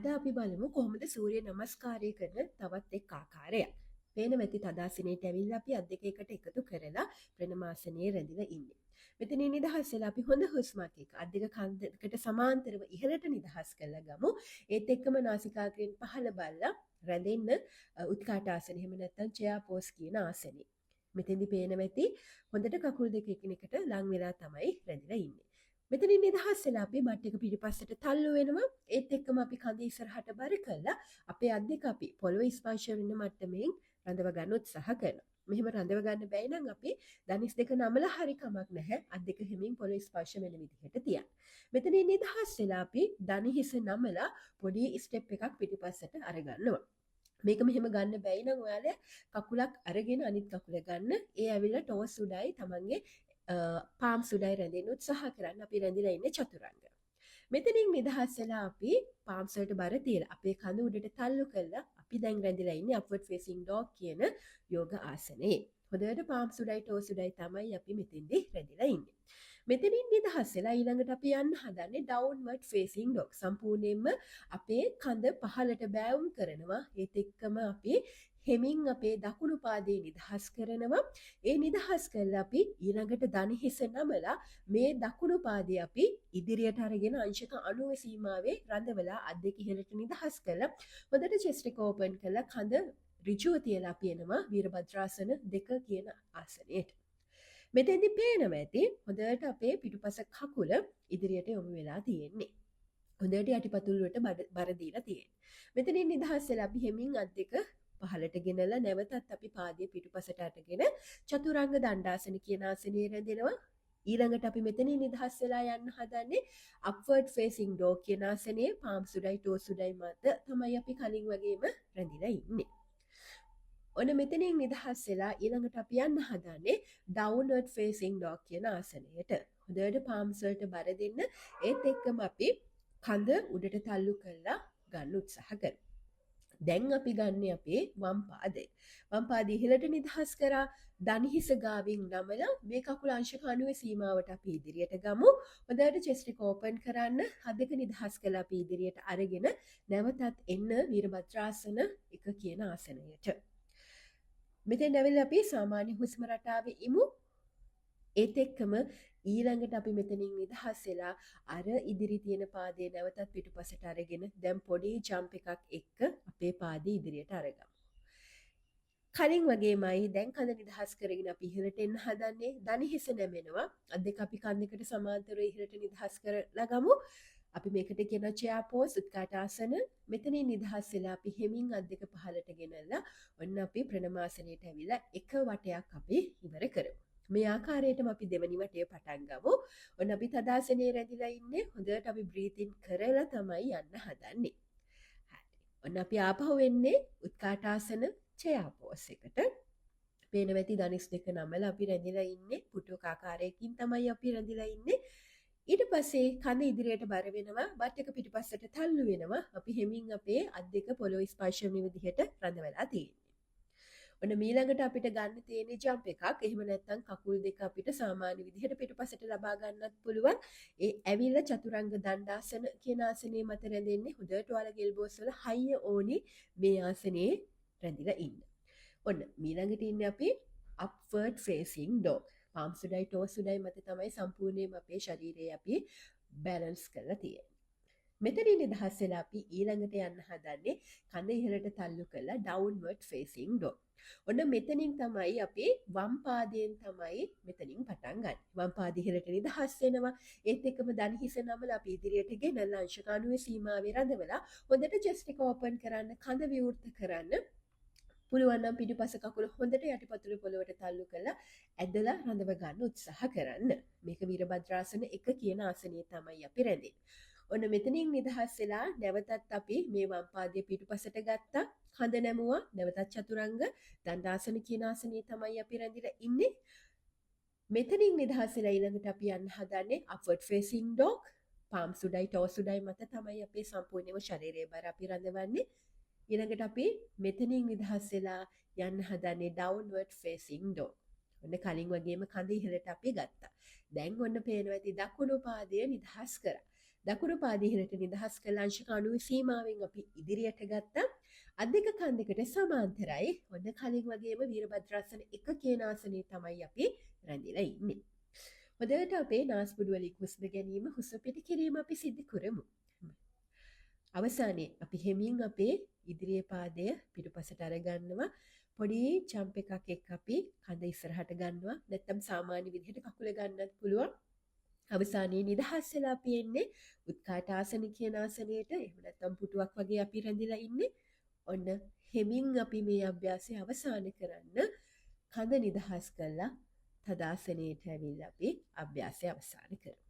අද අපි බලමු කොහොමද සූර්ය නමස්කාරය කරන තවත් එක් ආකාරයක්. පේන ඇති තදාසනයට ඇවිල්ලා අපි අත් දෙක එකට එකතු කරලා ප්‍රණමාසනයේ රැඳිලා ඉන්නේ. මෙතනින් නිදහස් වෙලා අපි හොඳ හුස්මක් එක්ක අත් දෙක කන්දකට සමාන්තරව ඉහළට නිදහස් කරලා ගමු. ඒත් එක්කම නාසිකාග්‍රයෙන් පහළ බලලා රැඳෙන්න උත්කාටාසන එහෙම නැත්නම් චෙයා පෝස් කියන ආසනෙ. මෙතෙන්දි පේන ඇති හොඳට කකුල් දෙක එකිනෙකට ලං වෙලා තමයි රැඳිලා ඉන්නේ. මෙතනින් නිදහස් වෙලා අපි බට් එක පිටිපස්සට තල්ලු වෙනවා. ඒත් එක්කම අපි කඳ ඉස්සරහට බර කරලා අපේ අත් දෙක අපි පොළවේ ස්පර්ශ වෙන මට්ටමින් රඳව ගන්න උත්සාහ කරනවා. මෙහෙම රඳව ගන්න බැයි නම් අපි දනිස් දෙක නමලා හරි කමක් නැහැ. අත් දෙක හිමින් පොළවේ ස්පර්ශ වෙන විදිහට තියන්න. මෙතනින් නිදහස් වෙලා අපි දණි හිස නමලා පොඩි ස්ටෙප් එකක් පිටිපස්සට අරගන්නවා. මේක මෙහෙම ගන්න බැයි නම් ඔයාලා කකුලක් අරගෙන අනිත් කකුල ගන්න. ඒ ඇවිල්ලා ටෝස් උඩයි තමන්ගේ පාම් සුඩයි රැඳෙන්න උත්සාහ කරන්න. අපි රැඳිලා ඉන්නේ චතුරංග. මෙතනින් නිදහස් වෙලා අපි පාම්ස් වලට බර තියලා අපේ කඳ උඩට තල්ලු කරලා අපි දැන් රැඳිලා ඉන්නේ අප්වර්ඩ් ෆේසින් ඩොග් කියන යෝග ආසනයේ. හොඳට පාම් සුඩයි ටෝස් උඩයි තමයි අපි මෙතෙන්දී රැඳිලා ඉන්නේ. මෙතනින් නිදහස් වෙලා ඊළඟට අපි යන්න හදන්නේ ඩවුන්වර්ඩ් ෆේසින් ඩොග්. සම්පූර්ණයෙන්ම අපේ කඳ පහළට බෑවුම් කරනවා. ඒත් එක්කම අපි හෙමින් අපේ දකුණු පාදයේ නිදහස් කරනවා. ඒ නිදහස් කරලා අපි ඊළඟට දණි හිස නමලා මේ දකුණු පාදයේ අපි ඉදිරියට අරගෙන අංශක 90 සීමාවේ රඳවලා අත් දෙක ඉහළට නිදහස් කරලා හොඳට චෙස්ට් එක ඕපන් කරලා කඳ ඍජුව තියලා අපි එනවා වීරභද්‍රාසන 2 කියන ආසනයට. මෙතෙන්දි පේනවා ඇති හොඳට අපේ පිටුපස කකුල ඉදිරියට යොමු වෙලා තියෙන්නේ. හොඳට යටිපතුල් වලට බර දීලා තියෙන්නේ. මෙතනින් නිදහස් වෙලා අපි හෙමින් අත් දෙක පහළට ගෙනලා නැවතත් අපි පාදයේ පිටුපසට අටගෙන චතුරංග දණ්ඩාසන කියන ආසනයේ රැඳෙනවා. ඊළඟට අපි මෙතනින් නිදහස් වෙලා යන්න හදන්නේ අප්වර්ඩ් ෆේසින් ඩොග් කියන ආසනයේ පාම් සුඩයි ටෝස් සුඩයි මත තමයි අපි කලින් වගේම රැඳිලා ඉන්නේ. ඔන්න මෙතනින් නිදහස් වෙලා ඊළඟට අපි යන්න හදන්නේ ඩවුන්වර්ඩ් ෆේසින් ඩොග් කියන ආසනයට. හොඳට පාම්ස් වලට බර දෙන්න. ඒත් එක්කම අපි කඳ උඩට තල්ලු කරලා ගන්න උත්සාහ කරමු. දැන් අපි ගන්න අපේ වම් පාදය. වම් පාදය ඉහළට නිදහස් කරා දණි හිස ගාවින් නමලා මේ කකුල අංශක 90 සීමාවට අපි ඉදිරියට ගමු. හොඳට චෙස්ට් එක ඕපන් කරන්න. හත් දෙක නිදහස් කරලා අපි ඉදිරියට අරගෙන නැවතත් එන්න වීරභද්‍රාසන 1 කියන ආසනයට. මෙතෙන් ඇවිල්ලා අපි සාමාන්‍ය හුස්ම රටාවේ ඉමු. ඒත් එක්කම ඊළඟට අපි මෙතනින් නිදහස් වෙලා අර ඉදිරි තියෙන පාදයේ නැවතත් පිටුපසට අරගෙන දැන් පොඩි ජම්ප් එකක් එක්ක අපේ පාදයේ ඉදිරියට අරගමු. කලින් වගේමයි දැන් කඳ නිදහස් කරගෙන අපි ඉහළට එන්න හදන්නේ. දණි හිස නැමෙනවා. අත් දෙක අපි කන්දකට සමාන්තරව ඉහළට නිදහස් කරලා ගමු. අපි මේකට කියන චෙයා පෝස් උත්කාටාසන. මෙතනින් නිදහස් වෙලා අපි හෙමින් අත් දෙක පහළට ගෙනල්ලා ඔන්න අපි ප්‍රණමාසනයට ඇවිල්ලා එක වටයක් අපි ඉවර කරමු. මේ ආකාරයටම අපි දෙවනි වටේ පටන් ගමු. ඔන්න අපි තදාසනයේ රැඳිලා ඉන්නේ. හොඳට අපි බ්‍රීත් ඉන් කරලා තමයි යන්න හදන්නේ. හරි. ඔන්න අපි ආපහු වෙන්නේ උත්කාටාසන චෙයා පෝස් එකට. පේන වෙති දණිස් දෙක නමලා අපි රැඳිලා ඉන්නේ. පුටුවක ආකාරයකින් තමයි අපි රැඳිලා ඉන්නේ. ඊට පස්සේ කඳ ඉදිරියට බර වෙනවා. බත් එක පිටිපස්සට තල්ලු වෙනවා. අපි හෙමින් අපේ අත් දෙක පොළොව ස්පර්ශ වෙන විදිහට රඳවලා තියෙනවා. ඔන්න ඊළඟට අපිට ගන්න තියෙන ජම්ප් එකක්. එහෙම නැත්නම් කකුල් දෙක අපිට සාමාන්‍ය විදිහට පිටුපසට ලබා ගන්නත් පුළුවන්. ඒ ඇවිල්ලා චතුරංග දණ්ඩාසන කියන ආසනයේ මත රැඳෙන්නේ. හොඳට ඔයාලගේ එල්බෝස් වල හයිය ඕනි මේ ආසනයේ රැඳිලා ඉන්න. ඔන්න ඊළඟට ඉන්නේ අපි අප්වර්ඩ් ෆේසින් ඩොග්. පාම් සුඩයි ටෝස් සුඩයි මත තමයි සම්පූර්ණයෙන්ම අපේ ශරීරය අපි බැලන්ස් කරලා තියෙන්නේ. මෙතනින් නිදහස් වෙලා අපි ඊළඟට යන්න හදන්නේ කඳ ඉහළට තල්ලු කරලා ඩවුන්වර්ඩ් ෆේසින් ඩොග්. ඔන්න මෙතනින් තමයි අපි වම් පාදයෙන් තමයි මෙතනින් පටන් ගන්න. වම් පාදය ඉහළට නිදහස් වෙනවා. ඒත් එක්කම දණි හිස නමලා අපි ඉදිරියට ගෙනල්ලා අංශක 90 සීමාවේ රඳවලා හොඳට චෙස්ට් එක ඕපන් කරන්න, කඳ විවෘත කරන්න. පුළුවන් නම් පිටුපස කකුල හොඳට යටිපතුල පොළවට තල්ලු කරලා ඇදලා රඳව ගන්න උත්සාහ කරන්න. මේක වීරභද්‍රාසන 1 කියන ආසනයේ තමයි අපි රැඳෙන්නේ. ඔන්න මෙතනින් නිදහස් වෙලා නැවතත් අපි මේ වම් පාදයේ පිටුපසට ගත්තා. කඳ නැමුවා. නැවතත් චතුරංග දණ්ඩාසන කියන ආසනයේ තමයි අපි රැඳිලා ඉන්නේ. මෙතනින් නිදහස් වෙලා ඊළඟට අපි යන්න හදන්නේ අප්වර්ඩ් ෆේසින් ඩොග්. පාම් සුඩයි ටෝස් සුඩයි මත තමයි අපේ සම්පූර්ණම ශරීරයේ බර අපි රඳවන්නේ. ඊළඟට අපි මෙතනින් නිදහස් වෙලා යන්න හදන්නේ ඩවුන්වර්ඩ් ෆේසින් ඩොග්. ඔන්න කලින් වගේම කඳ ඉහළට අපි ගත්තා. දැන් ඔන්න පේනවා ඇති දකුණු පාදය නිදහස් කරා. දකුණු පාදීහරට නිදහස් කළ අංශක 90 සීමාවෙන් අපි ඉදිරියට ගත්තා. අත් දෙක කන් දෙකට සමාන්තරයි. ඔන්න කලින් වගේම වීරභද්‍රාසන 1 කියන ආසනයේ තමයි අපි රැඳිලා ඉන්නේ. හොඳට අපේ නාස්පුඩු වලින් හුස්ම ගැනීම හුස්ම පිට කිරීම අපි සිදු කරමු. අවසානයේ අපි හෙමින් අපේ ඉදිරියේ පාදය පිටුපසට අරගන්නවා. පොඩි ජම්ප් එකක් එක්ක අපි කඳ ඉස්සරහට ගන්නවා. නැත්නම් සාමාන්‍ය විදිහට කකුල ගන්නත් පුළුවන්. අවසානයේ නිදහස් වෙලා අපි එන්නේ උත්කාට ආසන කියන ආසනයට. එහෙම නැත්නම් පුටුවක් වගේ අපි රැඳිලා ඉන්නේ. ඔන්න හෙමින් අපි මේ අභ්‍යාසය අවසන් කරන්න කඳ නිදහස් කළා තදාසනයට ඇවිල්ලා අපි අභ්‍යාසය අවසන් කරමු.